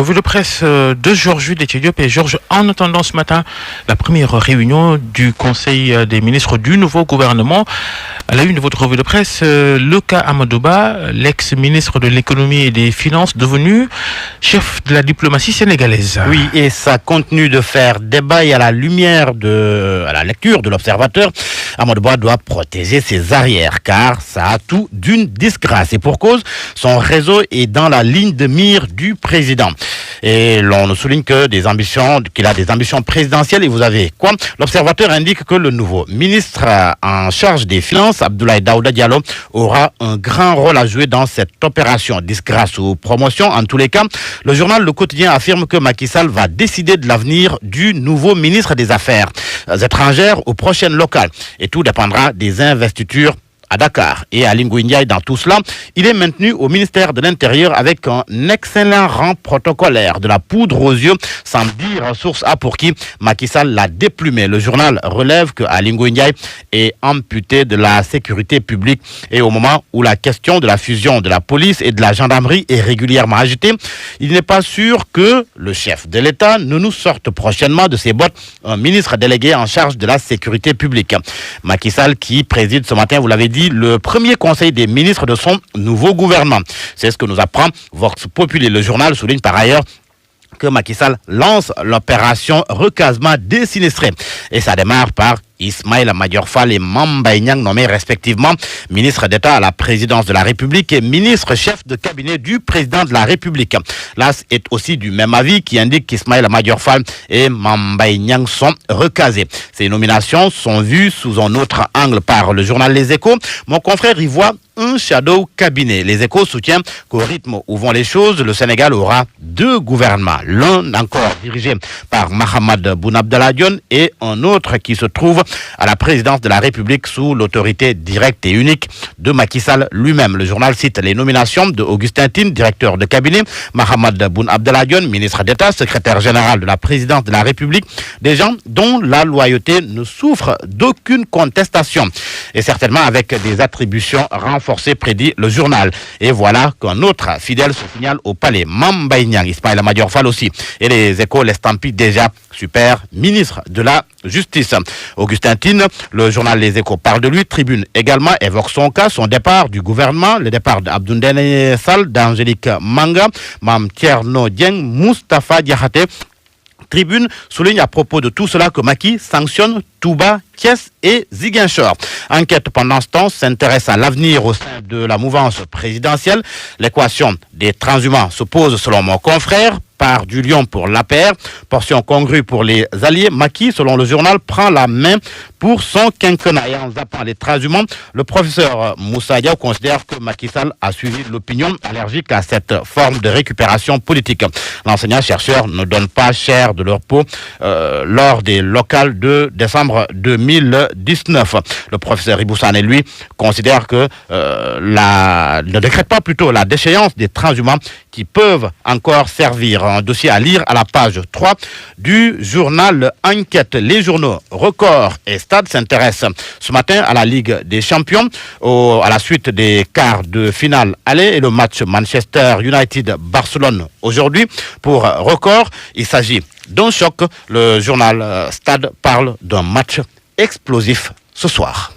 Revue de presse de Georges Diop et Georges. En attendant ce matin la première réunion du Conseil des ministres du nouveau gouvernement, à la une de votre revue de presse, Luka Amadouba, l'ex-ministre de l'économie et des finances, devenu chef de la diplomatie sénégalaise. Oui, et ça continue de faire débat et à la lecture de l'observateur, Amadouba doit protéger ses arrières car ça a tout d'une disgrâce. Et pour cause, son réseau est dans la ligne de mire du président. Et l'on nous souligne qu'il a des ambitions présidentielles. Et vous avez quoi? L'observateur indique que le nouveau ministre en charge des Finances, Abdoulaye Daouda Diallo, aura un grand rôle à jouer dans cette opération. Disgrâce ou promotion, en tous les cas, le journal Le Quotidien affirme que Macky Sall va décider de l'avenir du nouveau ministre des Affaires étrangères aux prochaines locales. Et tout dépendra des investitures à Dakar. Et à Linguignay, dans tout cela, il est maintenu au ministère de l'Intérieur avec un excellent rang protocolaire, de la poudre aux yeux, sans dire source A pour qui Macky Sall l'a déplumé. Le journal relève qu'à Linguignay est amputé de la sécurité publique. Et au moment où la question de la fusion de la police et de la gendarmerie est régulièrement agitée, il n'est pas sûr que le chef de l'État ne nous sorte prochainement de ses bottes un ministre délégué en charge de la sécurité publique. Macky Sall qui préside ce matin, vous l'avez dit, le premier conseil des ministres de son nouveau gouvernement. C'est ce que nous apprend Vox Populi. Le journal souligne par ailleurs que Macky Sall lance l'opération recasement des sinistrés. Et ça démarre par Ismaïla Madior Fall et Mame Mbaye Niang, nommés respectivement ministre d'État à la présidence de la République et ministre chef de cabinet du président de la République. L'AS est aussi du même avis qui indique qu'Ismaïla Madior Fall et Mame Mbaye Niang sont recasés. Ces nominations sont vues sous un autre angle par le journal Les Échos. Mon confrère y voit un shadow cabinet. Les Échos soutiennent qu'au rythme où vont les choses, le Sénégal aura deux gouvernements. L'un encore dirigé par Mahammed Boun Abdallah Dionne et un autre qui se trouve à la présidence de la République sous l'autorité directe et unique de Macky Sall lui-même. Le journal cite les nominations de Augustin Tine, directeur de cabinet, Mahammed Boun Abdallah Dionne, ministre d'État, secrétaire général de la présidence de la République, des gens dont la loyauté ne souffre d'aucune contestation et certainement avec des attributions renforcées, prédit le journal. Et voilà qu'un autre fidèle se signale au palais, Mame Mbaye Niang, Ismaïla Madior Fall aussi. Et les Échos l'estampillent déjà super ministre de la Justice. Augustin Tine, le journal Les Échos parle de lui. Tribune également évoque son cas, son départ du gouvernement, le départ d'Abdoulaye Sall, d'Angélique Manga, Mame Thierno Dieng, Moustapha Diakhaté. Tribune souligne à propos de tout cela que Macky sanctionne Touba, Thiès et Ziguinchor. Enquête pendant ce temps s'intéresse à l'avenir au sein de la mouvance présidentielle. L'équation des transhumants se pose selon mon confrère. Part du lion pour l'APR, portion congrue pour les alliés. Macky, selon le journal, prend la main pour son quinquennat. Et en zappant les transhumants, le professeur Moussa Diaw considère que Macky Sall a suivi l'opinion allergique à cette forme de récupération politique. L'enseignant-chercheur ne donne pas cher de leur peau lors des locales de décembre 2019. Le professeur Iboussane, lui, considère que ne décrète pas plutôt la déchéance des transhumants qui peuvent encore servir. Un dossier à lire à la page 3 du journal Enquête. Les journaux Record et Stade s'intéressent ce matin à la Ligue des Champions, à la suite des quarts de finale aller et le match Manchester United-Barcelone aujourd'hui. Pour Record, il s'agit d'un choc. Le journal Stade parle d'un match explosif ce soir.